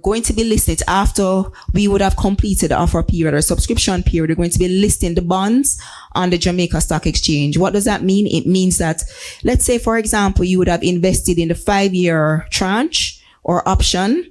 going to be listed after we would have completed the offer period or subscription period. We're going to be listing the bonds on the Jamaica Stock Exchange. What does that mean? It means that, let's say, for example, you would have invested in the 5-year tranche or option,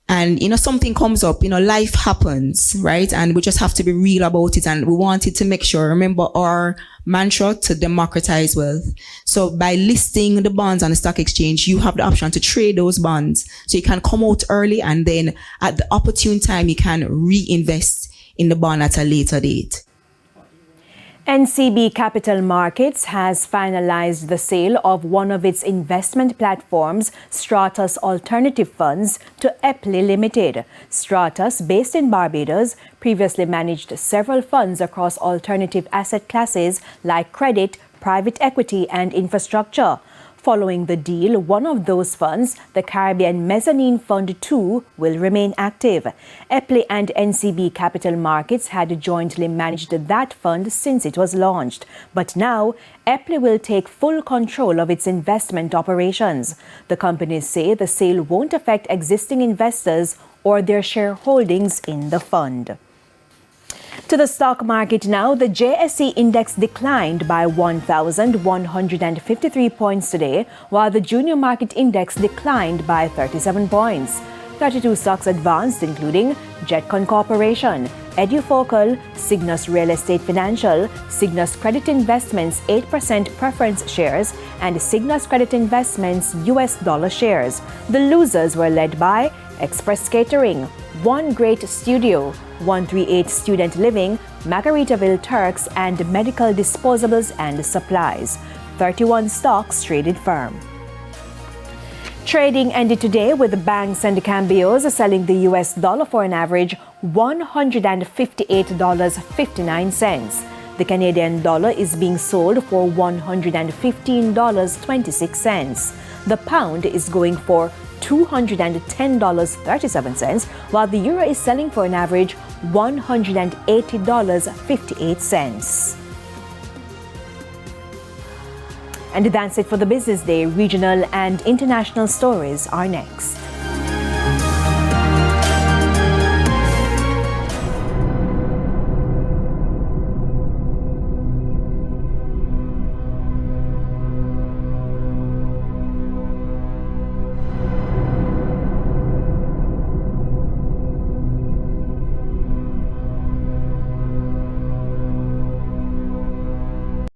and, something comes up, life happens, right? And we just have to be real about it. And we wanted to make sure, remember our mantra, to democratize wealth. So by listing the bonds on the stock exchange, you have the option to trade those bonds. So you can come out early, and then at the opportune time, you can reinvest in the bond at a later date. NCB Capital Markets has finalized the sale of one of its investment platforms, Stratus Alternative Funds, to Epley Limited. Stratus, based in Barbados, previously managed several funds across alternative asset classes like credit, private equity, and infrastructure. Following the deal, one of those funds, the Caribbean Mezzanine Fund 2, will remain active. Epley and NCB Capital Markets had jointly managed that fund since it was launched. But now, Epley will take full control of its investment operations. The companies say the sale won't affect existing investors or their shareholdings in the fund. To the stock market now, the JSE index declined by 1,153 points today, while the junior market index declined by 37 points. 32 stocks advanced, including Jetcon Corporation, Edufocal, Cygnus Real Estate Financial, Cygnus Credit Investments 8% preference shares, and Cygnus Credit Investments US dollar shares. The losers were led by Express Catering, One Great Studio, 138 Student Living, Margaritaville Turks, and Medical Disposables and Supplies. 31 stocks traded firm. Trading ended today with the banks and cambios selling the US dollar for an average $158.59. The Canadian dollar is being sold for $115.26. The pound is going for $210.37, while the euro is selling for an average $180.58. And that's it for the Business Day. Regional and international stories are next.